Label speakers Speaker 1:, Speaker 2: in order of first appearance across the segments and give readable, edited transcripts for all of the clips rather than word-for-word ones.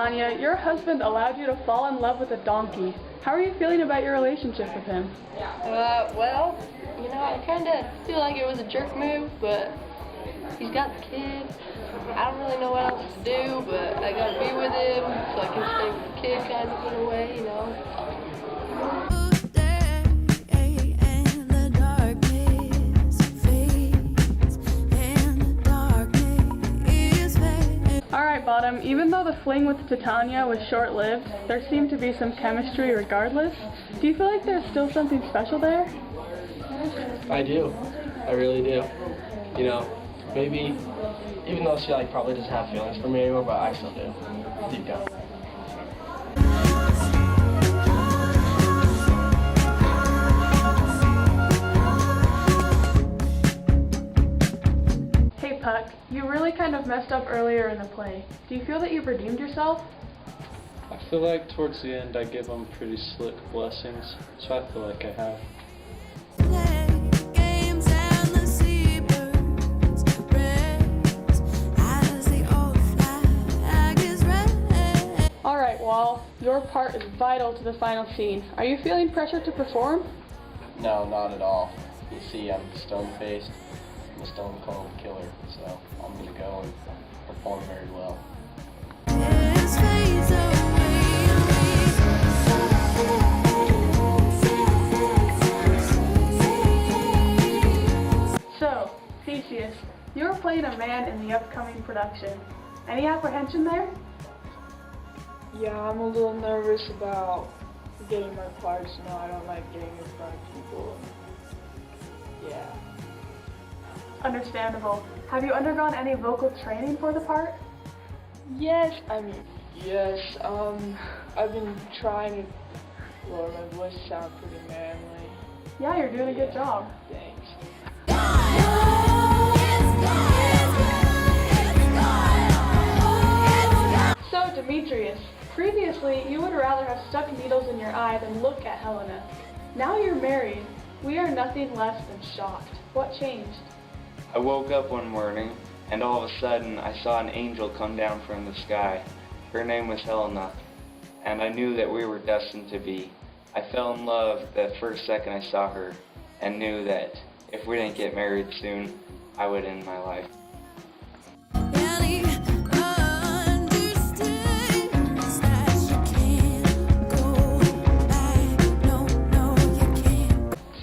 Speaker 1: Tanya, your husband allowed you to fall in love with a donkey. How are you feeling about your relationship with him?
Speaker 2: Well, I kind of feel like it was a jerk move, but he's got the kid. I don't really know what else to do, but I gotta be with him so I can stay with the kid kind of in a way.
Speaker 1: Alright, Bottom, even though the fling with Titania was short-lived, there seemed to be some chemistry regardless. Do you feel like there's still something special there?
Speaker 3: I do. I really do. Maybe, even though she probably doesn't have feelings for me anymore, but I still do, deep down.
Speaker 1: Hey Puck, you really kind of messed up earlier in the play. Do you feel that you've redeemed yourself?
Speaker 4: I feel like towards the end I give them pretty slick blessings, so I feel like I have.
Speaker 1: Alright, Wall, your part is vital to the final scene. Are you feeling pressure to perform?
Speaker 3: No, not at all. You see, I'm stone-faced. I'm a stone-cold killer, so I'm going to go and perform very well.
Speaker 1: So, Theseus, you're playing a man in the upcoming production. Any apprehension there?
Speaker 5: Yeah, I'm a little nervous about getting my parts. I don't like getting in front of people. Yeah.
Speaker 1: Understandable. Have you undergone any vocal training for the part?
Speaker 5: Yes. I've been trying to lower my voice to sound pretty manly.
Speaker 1: Yeah, you're doing a good job.
Speaker 5: Thanks.
Speaker 1: So, Demetrius, previously you would rather have stuck needles in your eye than look at Helena. Now you're married. We are nothing less than shocked. What changed?
Speaker 6: I woke up one morning, and all of a sudden I saw an angel come down from the sky. Her name was Helena, and I knew that we were destined to be. I fell in love the first second I saw her, and knew that if we didn't get married soon, I would end my life.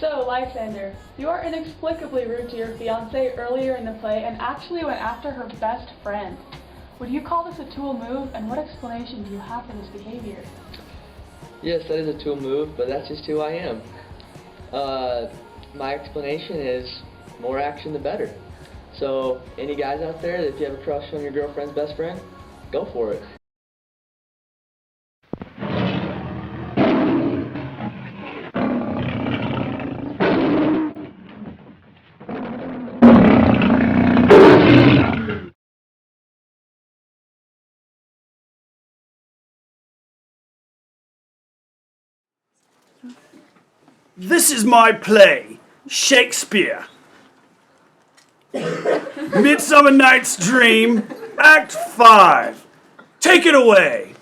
Speaker 1: So, Lysander, you are inexplicably rude to your fiancée earlier in the play and actually went after her best friend. Would you call this a tool move, and what explanation do you have for this behavior?
Speaker 7: Yes, that is a tool move, but that's just who I am. My explanation is more action the better. So, any guys out there, if you have a crush on your girlfriend's best friend, go for it.
Speaker 8: This is my play, Shakespeare. Midsummer Night's Dream, Act 5. Take it away.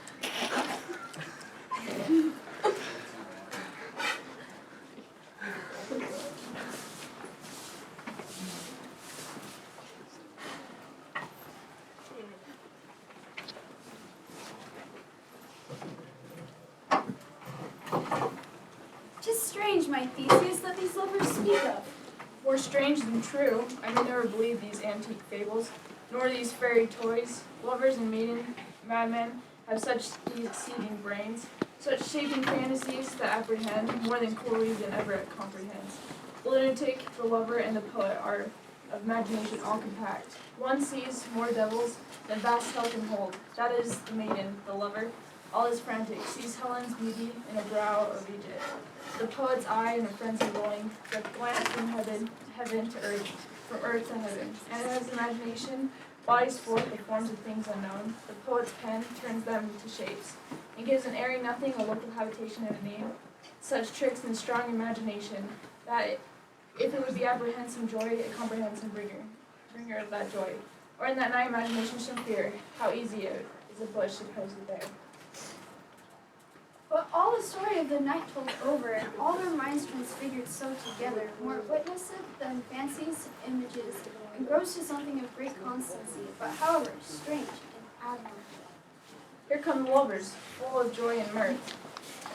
Speaker 9: Strange, my Theseus, that these lovers speak of.
Speaker 5: More strange than true. I may never believe these antique fables, nor these fairy toys. Lovers and madmen have such exceeding brains, such shaping fantasies that apprehend more than cool reason ever comprehends. The lunatic, the lover, and the poet are of imagination all compact. One sees more devils than vast hell can hold. That is the maiden, the lover. All is frantic, sees Helen's beauty in a brow of Egypt. The poet's eye in a frenzy rolling, the glance from heaven to earth, from earth to heaven. And in his imagination, bodies forth the forms of things unknown. The poet's pen turns them to shapes, and gives an airy nothing a look of habitation and a name. Such tricks in strong imagination, that if it would be apprehend joy, it comprehends some bringer of that joy. Or in that night imagination some fear, how easy it is a bush supposed there.
Speaker 9: But all the story of the night told over, and all their minds transfigured so together, more witnesseth than fancies, images, and grows to something of great constancy, but however strange and admirable.
Speaker 5: Here come the lovers, full of joy and mirth.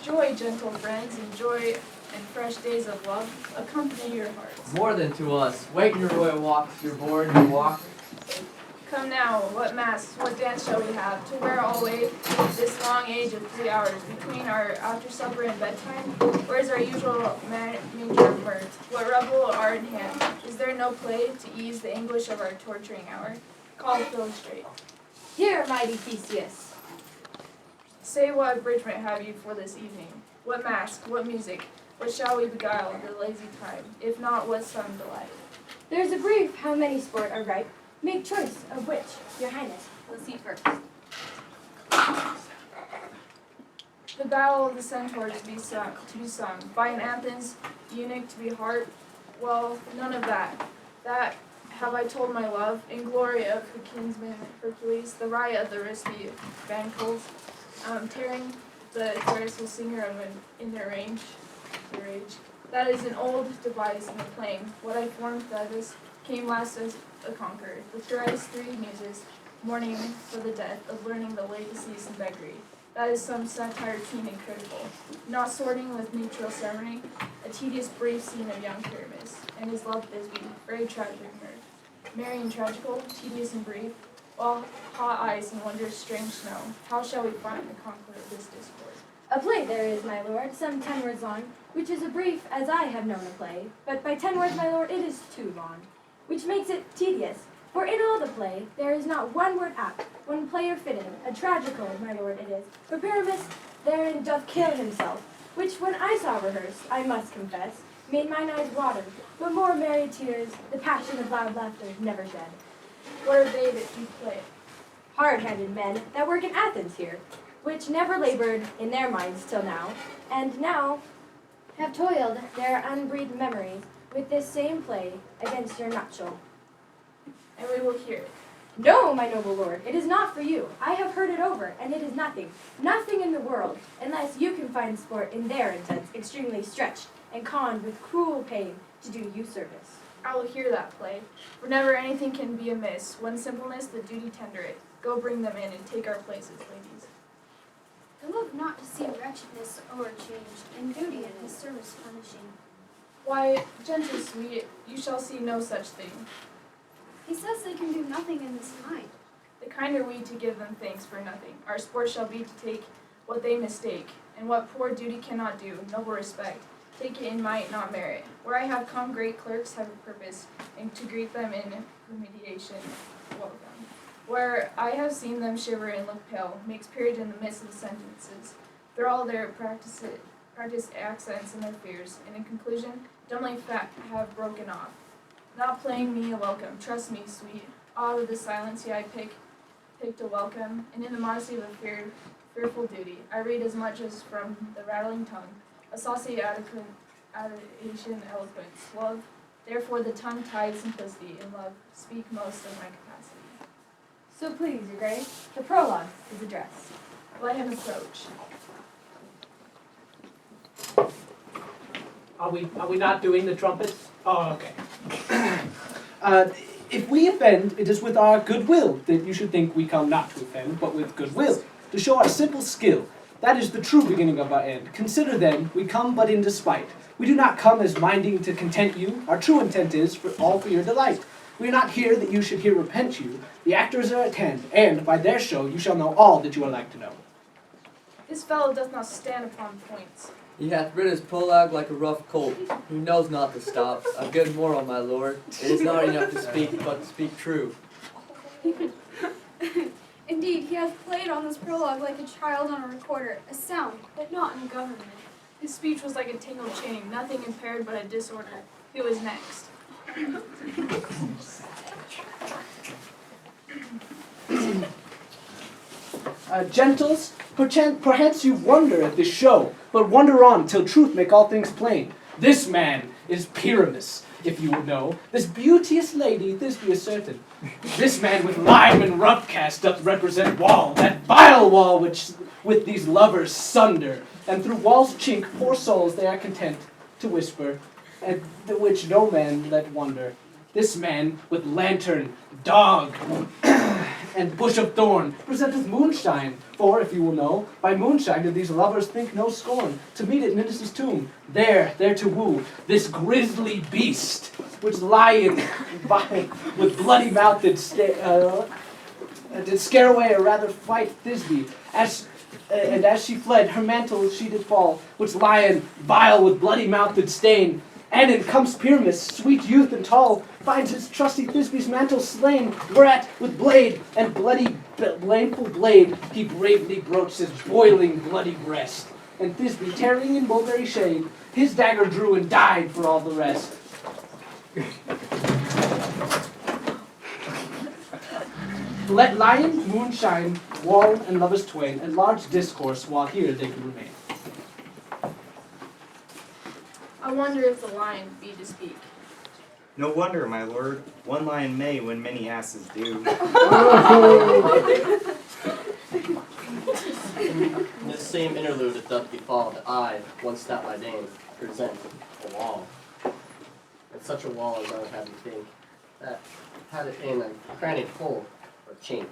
Speaker 5: Joy, gentle friends, and joy and fresh days of love accompany your hearts.
Speaker 7: More than to us. Wait in your royal walks, your board, your walk.
Speaker 5: Come now, what masks, what dance shall we have, to wear alway this long age of 3 hours between our after supper and bedtime? Where is our usual manger of mirth? What revel are in hand? Is there no play to ease the anguish of our torturing hour? Call Philostrate.
Speaker 10: Here, mighty Theseus.
Speaker 5: Say what abridgment have you for this evening? What mask, what music, what shall we beguile the lazy time, if not what some delight?
Speaker 10: There's a brief how many sport are ripe. Make choice of which, your highness, will see first.
Speaker 5: The battle of the centaur to be sung, by an Athens eunuch to be harped. Well, none of that. That have I told my love, in glory of her kinsman Hercules, the riot of the risky bancals, tearing the terrestrial singer of in their rage. That is an old device in the playing. What I formed Thetis came last as a conqueror. The thrice 3 muses, mourning for the death of learning the legacies and beggary. That is some satire keen and critical, not sorting with neutral ceremony, a tedious brief scene of young Pyramus, and his love Thisbe, very tragic mirth. Merry and tragical, tedious and brief, while hot ice and wondrous strange snow, how shall we find the concord of this discord?
Speaker 10: A play there is, my lord, some 10 words long, which is a brief as I have known a play, but by 10 words, my lord, it is too long, which makes it tedious. For in all the play, there is not one word apt, one player fitting, a tragical, my lord, it is. For Pyramus therein doth kill himself, which when I saw rehearsed, I must confess, made mine eyes water, but more merry tears, the passion of loud laughter never shed.
Speaker 5: What are they that do play it?
Speaker 10: Hard-handed men that work in Athens here, which never labored in their minds till now, and now have toiled their unbreathed memories with this same play against your nutshell.
Speaker 5: And we will hear it.
Speaker 10: No, my noble lord, it is not for you. I have heard it over, and it is nothing, nothing in the world, unless you can find sport in their intents, extremely stretched and conned with cruel pain to do you service.
Speaker 5: I will hear that play. For never anything can be amiss, when simpleness the duty tender it. Go bring them in and take our places, ladies.
Speaker 9: I love not to see wretchedness o'erchanged, and duty in his service furnishing.
Speaker 5: Why, gentle sweet, you shall see no such thing.
Speaker 9: He says they can do nothing in this kind.
Speaker 5: The kind are we to give them thanks for nothing. Our sport shall be to take what they mistake, and what poor duty cannot do, noble respect. Take it in might, not merit. Where I have come, great clerks have a purpose, and to greet them in remediation, welcome. Where I have seen them shiver and look pale, makes period in the midst of the sentences. Through all their practiced accents and their fears, and in conclusion, dumbly have broken off. Not playing me a welcome, trust me, sweet. Out of the silence, I picked a welcome, and in the modesty of a fearful duty, I read as much as from the rattling tongue, a saucy adation eloquence, love, therefore the tongue-tied simplicity in love speak most of my capacity.
Speaker 10: So please, your grace, the prologue is addressed.
Speaker 5: Let him approach.
Speaker 11: Are we not doing the trumpets? Oh, okay. If we offend, it is with our goodwill that you should think we come not to offend, but with goodwill, to show our simple skill. That is the true beginning of our end. Consider then, we come but in despite. We do not come as minding to content you. Our true intent is all for your delight. We are not here that you should here repent you. The actors are at hand, and by their show you shall know all that you are like to know.
Speaker 5: This fellow doth not stand upon points.
Speaker 7: He hath rid his prologue like a rough colt, who knows not to stop. A good moral, my lord. It is not enough to speak, but to speak true.
Speaker 9: Indeed, he hath played on this prologue like a child on a recorder, a sound, but not in government.
Speaker 5: His speech was like a tangled chain, nothing impaired but a disorder. Who is next?
Speaker 11: Gentles, perchance you wonder at this show, but wonder on till truth make all things plain. This man is Pyramus, if you would know. This beauteous lady, Thisbe is certain. This man with lime and rough cast doth represent Wall, that vile Wall which with these lovers sunder. And through Wall's chink, poor souls they are content to whisper, and the which no man let wonder. This man with lantern, dog, and bush of thorn presenteth moonshine, for, if you will know, by moonshine do these lovers think no scorn, to meet at Ninus' tomb, there to woo this grisly beast, which lion with bloody mouth did scare away, or rather fight Thisbe, and as she fled, her mantle she did fall, which lion vile with bloody mouth did stain. And in comes Pyramus, sweet youth and tall, finds his trusty Thisbe's mantle slain, whereat with blade and bloody blameful blade he bravely broached his boiling bloody breast. And Thisbe, tarrying in mulberry shade, his dagger drew and died for all the rest. Let lion, moonshine, wall, and lovers twain, and large discourse while here they can remain.
Speaker 5: I wonder if the lion be to speak.
Speaker 12: No wonder, my lord. One lion may when many asses do.
Speaker 7: In this same interlude it doth befall that I, one stout by name, present a wall. And such a wall as I would have you think, that had it in a crannied hole or chink,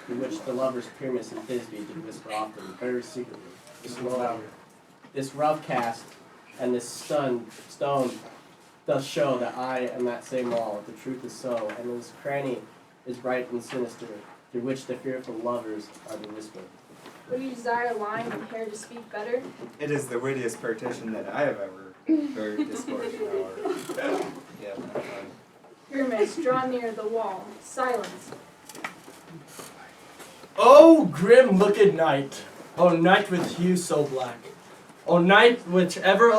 Speaker 7: in which the lovers Pyramus and Thisbe did whisper often, very secretly. This rough cast and this stone does show that I am that same wall, the truth is so, and this cranny is bright and sinister, through which the fearful lovers are to whisper.
Speaker 5: Would you desire lion and hair to speak better?
Speaker 12: It is the wittiest partition that I have ever heard discourse or yeah, not fun.
Speaker 5: Pyramus, draw near the wall. Silence.
Speaker 13: Oh, grim looked night! Oh, night with hue so black! Oh, night whichever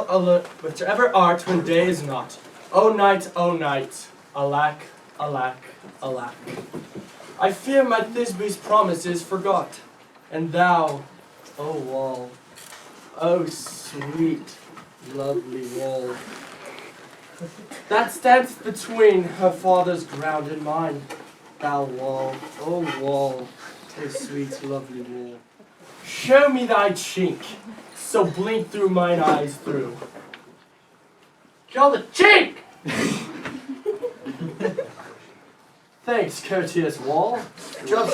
Speaker 13: art when day is not! Oh, night, alack, alack, alack! I fear my Thisbe's promise is forgot, and thou, oh wall, oh sweet, lovely wall, that stands between her father's ground and mine, thou wall, oh sweet, lovely wall. Show me thy chink, so blink through mine eyes through. Show the chink! Thanks, courteous wall. Jove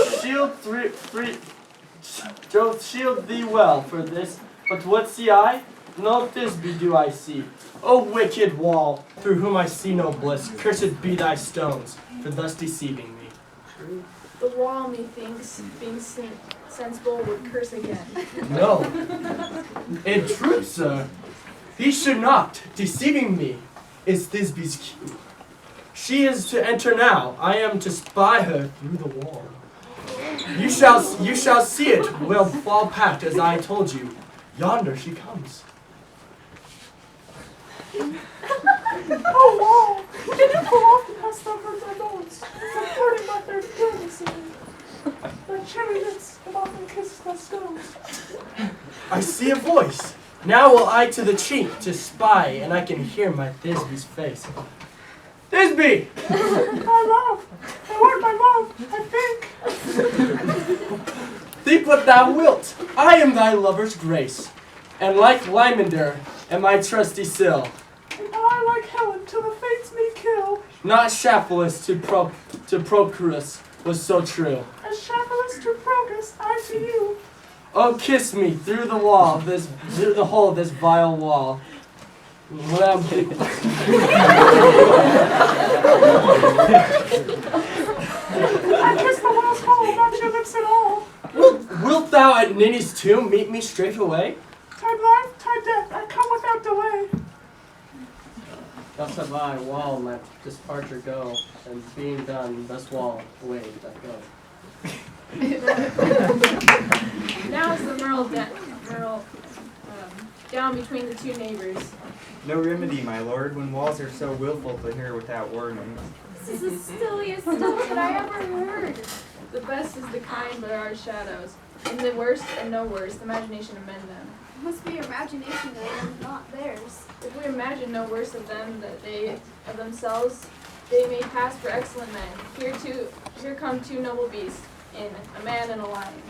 Speaker 13: shield thee well for this. But what see I? No Thisbe do I see. O wicked wall, through whom I see no bliss, cursed be thy stones, for thus deceiving me.
Speaker 5: The wall, methinks, being sensible, would curse again.
Speaker 13: No. In truth, sir, he should not. Deceiving me is Thisbe's cue. She is to enter now. I am to spy her through the wall. You shall see it will fall packed as I told you. Yonder she comes.
Speaker 14: Oh, wall! Did you pull off the past over my bones? Supporting my third goodness. My cherry lips have often kissed my skulls.
Speaker 13: I see a voice. Now will I to the chink to spy, and I can hear my Thisbe's face. Thisbe!
Speaker 14: My love! I want my love, I think.
Speaker 13: Think what thou wilt. I am thy lover's grace, and like Lymander am my trusty sill.
Speaker 14: And I like Helen till the fates me kill.
Speaker 13: Not Shapulus to Procrus was so true.
Speaker 14: As Shapulus to Procrus, I to you.
Speaker 13: Oh, kiss me through the wall, through the hole of this vile wall.
Speaker 14: I kiss the wall's hole, not your lips at all.
Speaker 13: Wilt thou at Ninny's tomb meet me straight away?
Speaker 14: Tide life, tide death, I come without delay.
Speaker 7: Thus have I, wall, my departure go, and being done, thus wall, away doth go.
Speaker 5: Now is the Merle down between the two neighbors.
Speaker 12: No remedy, my lord, when walls are so willful to hear without warning.
Speaker 9: This is the silliest stuff that I ever heard.
Speaker 5: The best is the kind but our shadows. In the worst and no worst, imagination amend them.
Speaker 9: It must be your imagination that not theirs.
Speaker 5: If we imagine no worse of them that they of themselves, they may pass for excellent men. Here come two noble beasts, in a man and a lion.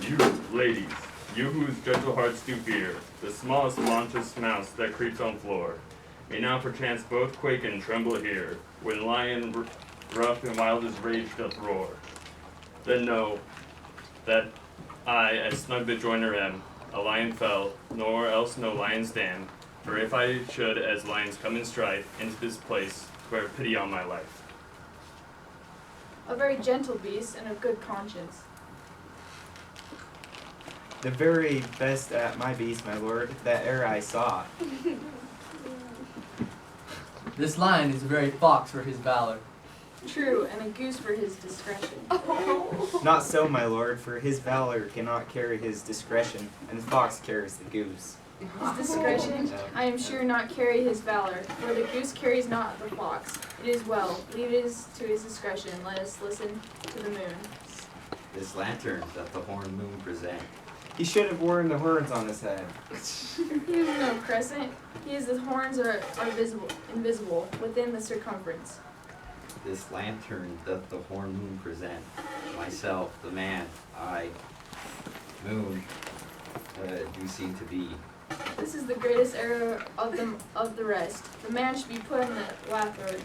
Speaker 15: You, ladies, you whose gentle hearts do fear, the smallest launchest mouse that creeps on floor, may now perchance both quake and tremble here, when lion rough and wild as rage doth roar. Then know that I, as snug the joiner am, a lion fell, nor else no lion stand, for if I should as lions come in strife into this place, swear pity on my life.
Speaker 5: A very gentle beast and of good conscience.
Speaker 12: The very best at my beast, my lord, that e'er I saw.
Speaker 16: This lion is a very fox for his valor.
Speaker 5: True, and a goose for his discretion.
Speaker 12: Not so, my lord, for his valor cannot carry his discretion, and the fox carries the goose.
Speaker 5: His discretion, I am sure, not carry his valor, for the goose carries not the fox. It is well, leave it to his discretion, let us listen to the moon.
Speaker 17: This lantern that the horned moon present.
Speaker 12: He should have worn the horns on his head.
Speaker 5: He is no crescent, the horns are invisible, within the circumference.
Speaker 17: This lantern doth the horned moon present. Myself, the man, I, moon, do seem to be.
Speaker 5: This is the greatest error of the rest. The man should be put in the lathward.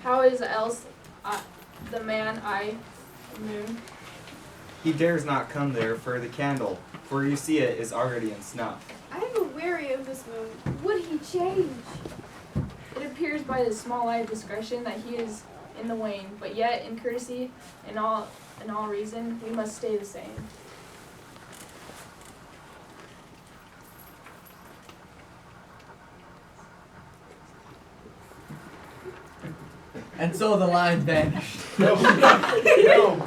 Speaker 5: How is else the man, I, moon?
Speaker 12: He dares not come there for the candle, for you see it is already in snuff.
Speaker 9: I am weary of this moon. Would he change?
Speaker 5: It appears by his small eye of discretion that he is in the wane, but yet in courtesy and all reason we must stay the same.
Speaker 16: And so the lion vanished.
Speaker 12: No,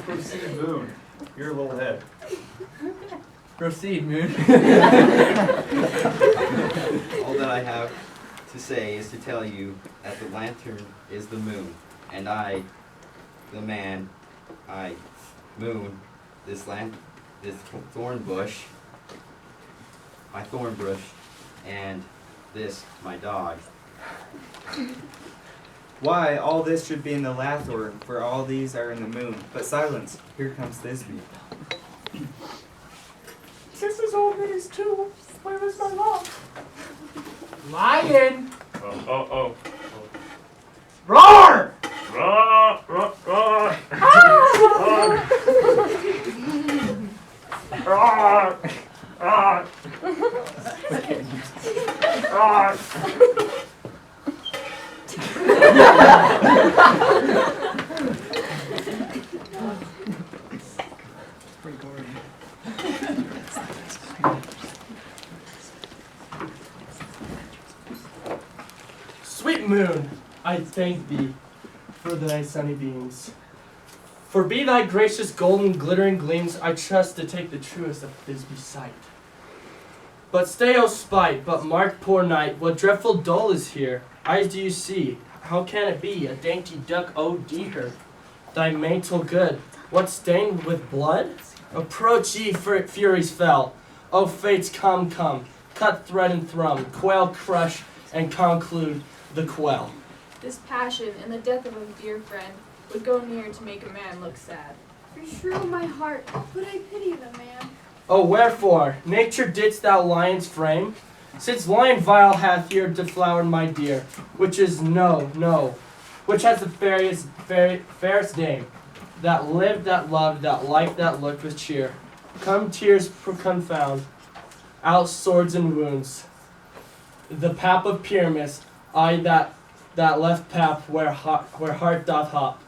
Speaker 12: proceed, moon. You're a little head.
Speaker 16: Proceed, moon.
Speaker 17: All that I have to say is to tell you that the lantern is the moon, and I, the man, I, moon, this thorn bush, my thorn bush, and this, my dog.
Speaker 12: Why, all this should be in the lathorn, for all these are in the moon. But silence, here comes Thisbe.
Speaker 14: This is old Minnie's too. Where is my love?
Speaker 11: Lion!
Speaker 15: Oh.
Speaker 11: Roar!
Speaker 15: Roar, roar, roar. Roar, roar. Roar.
Speaker 13: Sweet moon, I thank thee for thy sunny beams. For be thy gracious golden glittering gleams, I trust to take the truest of Thisbe's sight. But stay, O spite, but mark, poor knight, what dreadful dole is here? Eyes do you see? How can it be? A dainty duck, oh dear. Thy mantle good, what stained with blood? Approach ye, furies fell. O fates, come, cut thread and thrum, quail crush, and conclude the quell.
Speaker 5: This passion and the death of a dear friend would go near to make a man look sad.
Speaker 9: Beshrew my heart, but I pity the man.
Speaker 13: Oh, wherefore, nature didst thou lions frame? Since lion vile hath here deflowered my dear, which is no, which has the fairest dame, that lived, that loved, that life, that looked with cheer. Come tears confound, out swords and wounds. The pap of Pyramus, I that left pap where heart doth hop.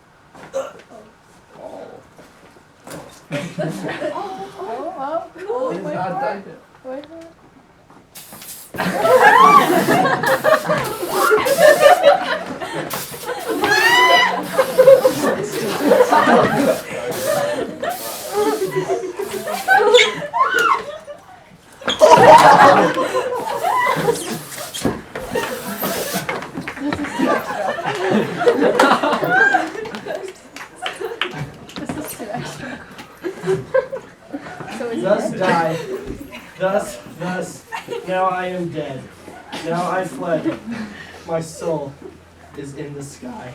Speaker 13: Thus die. Thus, now I am dead. Now I fled. My soul is in the sky.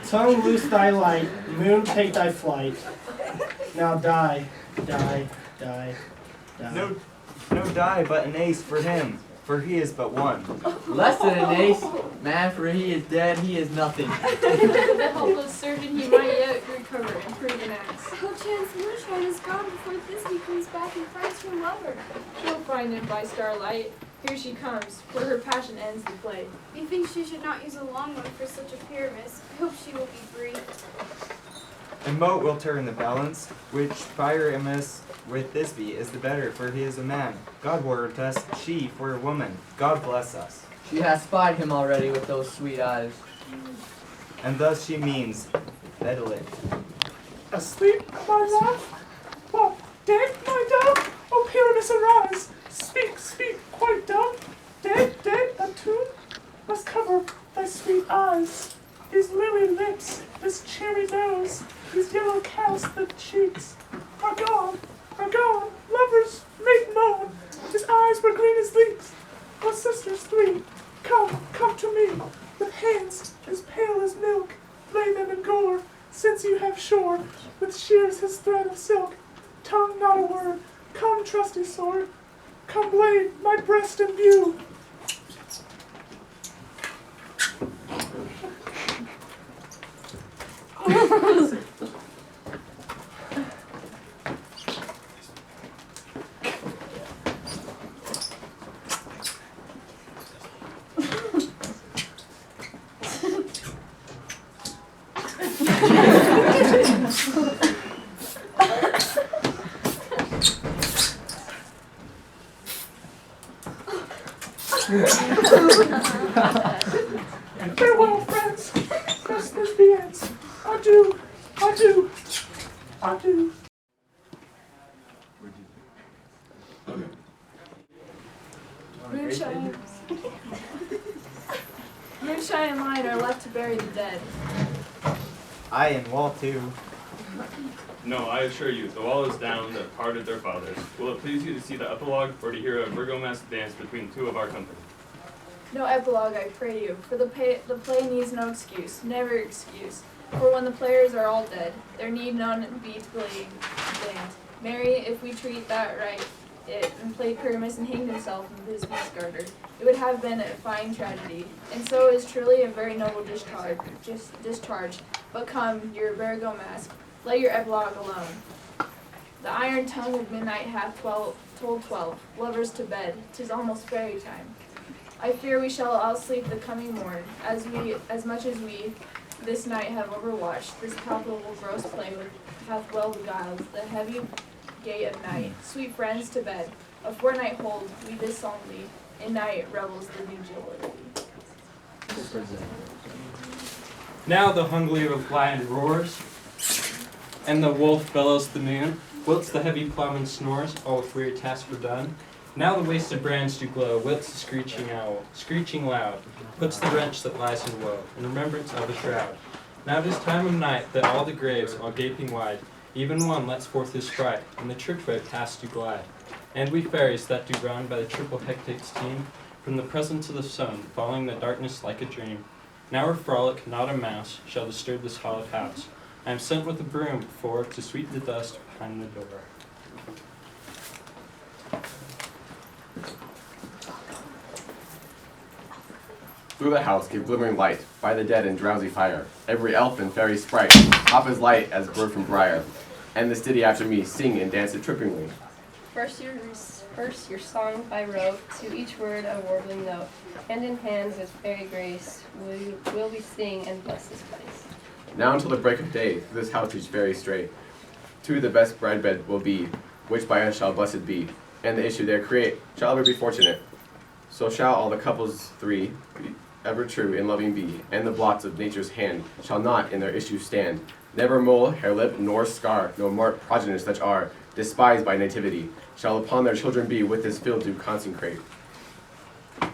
Speaker 13: Tongue loose thy light, moon take thy flight. Now die, die, die, die.
Speaker 12: No die, but an ace for him, for he is but one.
Speaker 16: Less than an ace, man, for he is dead, he is nothing.
Speaker 5: The helpless surgeon, he might yet recover and prove an ass.
Speaker 9: Perchance Moonshine is gone before Thisbe comes back and finds her lover.
Speaker 5: She'll find him by starlight. Here she comes, for her passion ends the play.
Speaker 9: Methinks she should not use a long one for such a pyramus. I hope she will be brief.
Speaker 12: And moat will turn the balance, which Pyramus with Thisbe is the better, for he is a man. God ward us, she for a woman. God bless us.
Speaker 16: She has spied him already with those sweet eyes.
Speaker 12: And thus she means, Bedelit.
Speaker 14: Asleep, my love? What, dead, my dove? O Pyramus, arise! Speak, speak, quite dumb. Dead, a tomb? Must cover thy sweet eyes. These lily lips, this cherry nose, these yellow cowslip cheeks are gone, lovers make moan. His eyes were green as leeks. O sisters three, come to me, with hands as pale as milk, lay them in gore, since you have shore, with shears his thread of silk. Tongue not a word, come trusty sword, come blade my breast in view. Farewell, friends. Thus this the ends. Adieu, adieu, adieu.
Speaker 5: Moonshine. Moonshine and light are left to bury the dead.
Speaker 12: I and wall too.
Speaker 15: No, I assure you, the wall is down that parted their fathers. Will it please you to see the epilogue, or to hear a Virgo-masked dance between two of our company?
Speaker 5: No epilogue, I pray you, for the play needs no excuse, never excuse. For when the players are all dead, there need none be to play band. Marry, if we treat that right, and played Pyramus and hanged himself with his beast garter, it would have been a fine tragedy, and so is truly a very noble discharge. But come, your Virgo mask, let your epilogue alone. The iron tongue of midnight hath told 12, lovers to bed, 'tis almost fairy time. I fear we shall all sleep the coming morn, as much as we this night have overwatched this palpable gross play hath well beguiled the heavy gate of night. Sweet friends, to bed. A fortnight hold we this solemnly, in night revels the new jubilee.
Speaker 4: Now the hungry lion roars, and the wolf bellows the moon, whilst the heavy plowman snores, all with weary tasks were done. Now the wasted brands do glow, whilst the screeching owl, screeching loud, puts the wrench that lies in woe, in remembrance of the shroud. Now it is time of night, that all the graves, all gaping wide, even one lets forth his cry, and the churchway past do glide. And we fairies that do run by the triple hectate's team, from the presence of the sun, following the darkness like a dream. Now our frolic, not a mouse, shall disturb this hallowed house. I am sent with a broom, for to sweep the dust behind the door.
Speaker 18: Through the house give glimmering light, by the dead in drowsy fire. Every elf and fairy sprite, hop as light as bird from briar. And this ditty after me, sing and dance it trippingly.
Speaker 2: First your song by rote, to each word a warbling note. Hand in hand with fairy grace, will we sing and bless this place.
Speaker 18: Now until the break of day, through this house each fairy stray. To the best bride bed will be, which by us shall blessed be. And the issue there create, shall ever be fortunate. So shall all the couples three be ever true in loving be, and the blots of nature's hand shall not in their issue stand. Never mole, hair lip, nor scar, no marked progenies such are, despised by nativity, shall upon their children be with this field do consecrate.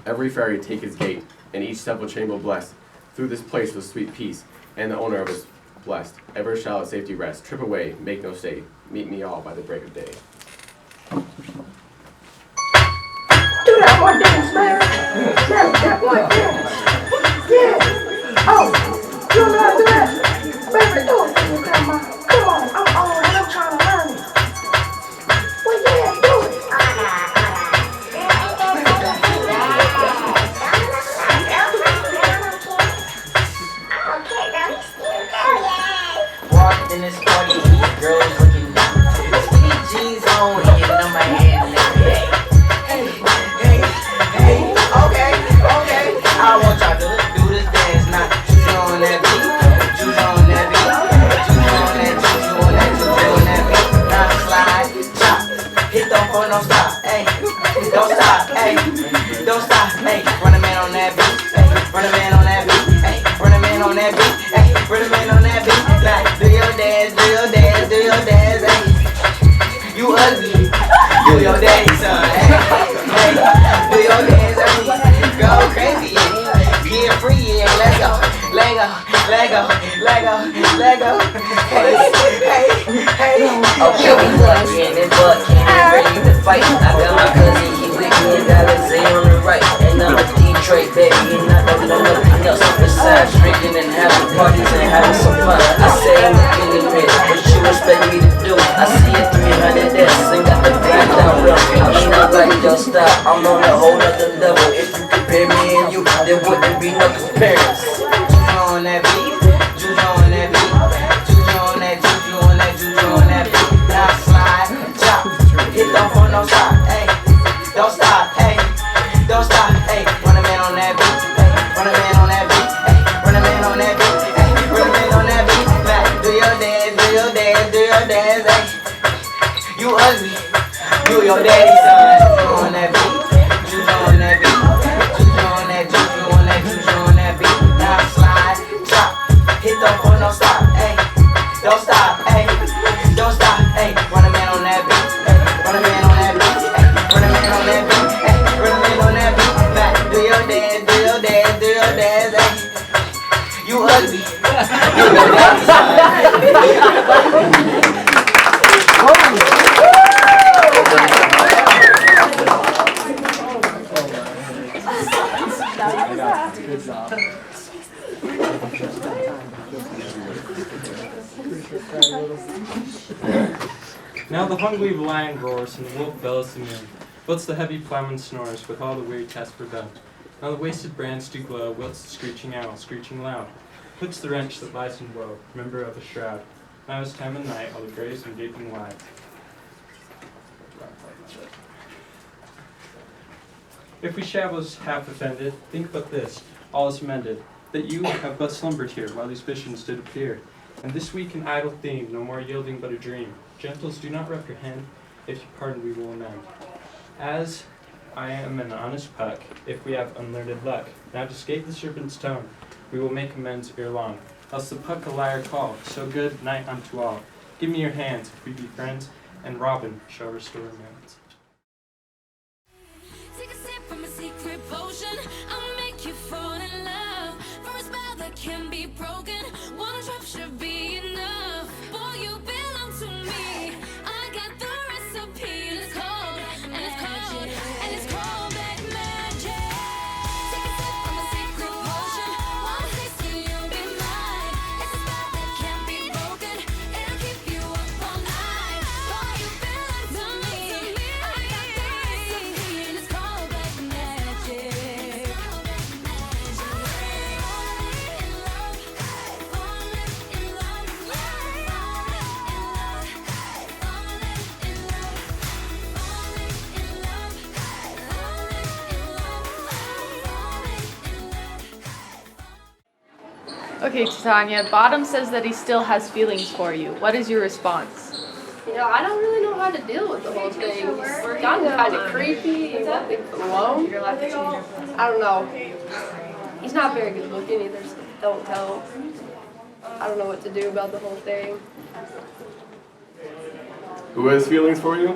Speaker 18: Every fairy take his gate, and each several chamber blessed. Through this place with sweet peace, and the owner of us blessed. Ever shall at safety rest. Trip away, make no stay. Meet me all by the break of day.
Speaker 19: Do that one dance, man. That one dance. Yeah. Oh, you know how to do that? Baby, do it. Come on, I'm old and I'm trying to learn it. Well, yeah, do it.
Speaker 20: Walked in this party, girls looking down. Skinny jeans on, and you know my head in the back. Hey, okay. I want y'all to do this dance now. Juju on that beat, juju on that beat, juju on that beat. Now slide, chop, hit the phone, don't stop, hey, don't stop, hey, don't stop, hey. Run a man on that beat, hey, run a man on that beat, hey, run a man on that beat, hey, run a man on that beat. Now do your dance, hey. You ugly, you your daddy's son, hey, do your dance, hey. Go crazy, get free, yeah, let's go. Lego. Hey. Okay, we lucky in this butt, can't ready to fight. I got my cousin, he with me, and Alexa on the right. And I'm a Detroit baby, and I don't know nothing else besides drinking and having parties and having some fun. I say I'm looking in it, what you expect me to do? I see a 300 S and got the band down rough. I mean, I like your style, I'm on a whole other level. If you compare me and you, there wouldn't be no comparison. Juju on that beat, juju on that beat, juju on that beat. Now slide, chop, hit the phone, don't stop, hey, don't stop, hey, don't stop, hey. Run a man on that beat, hey, run a man on that beat, hey, run a man on that beat, hey, run a man on that beat. Now do your dance, hey. You ugly, you your daddy's son. Juju on that beat, juju on that beat, juju on that beat. Now slide, chop, hit the phone, don't stop, hey, don't stop, hey, don't stop, hey. Run a man on that beat, hey, run a man on that beat, hey, run a man on that beat, hey, run a man on that beat. Now do your dance, hey. You ugly, you your daddy's son.
Speaker 7: Good job.
Speaker 4: Now the hungry lion roars and the wolf bellows the moon. Whilst the heavy plowman snores, with all the weary tasks were done. Now the wasted brands do glow, whilst the screeching owl, screeching loud, puts the wrench that lies in woe, member of a shroud. Now is time of night, all the graves and gaping wide. If we shambles half offended, think but this, all is mended, that you have but slumbered here, while these visions did appear. And this weak and idle theme, no more yielding but a dream. Gentles, do not reprehend, if you pardon we will amend. As I am an honest puck, if we have unlearned luck, now to escape the serpent's tone, we will make amends ere long. Else the puck a liar call, so good night unto all. Give me your hands, if we be friends, and Robin shall restore amends.
Speaker 21: Take a sip from a secret potion, I'll make you fall in love. For a spell that can be broken, one drop should be enough. Boy, you belong to me, I got the recipe, and it's called black magic. Take a sip from a secret potion, one taste and you'll be mine. It's a spell that can't be broken, it'll keep you up all night. Boy, you belong to me, I got the recipe, and it's called black magic.
Speaker 5: Okay, Titania, Bottom says that he still has feelings for you. What is your response?
Speaker 2: You know, I don't really know how to deal with the whole thing. It's kind of creepy. He's nothing alone. I don't know. He's not very good looking either, so don't tell him. I don't know what to do about the whole thing.
Speaker 18: Who has feelings for you?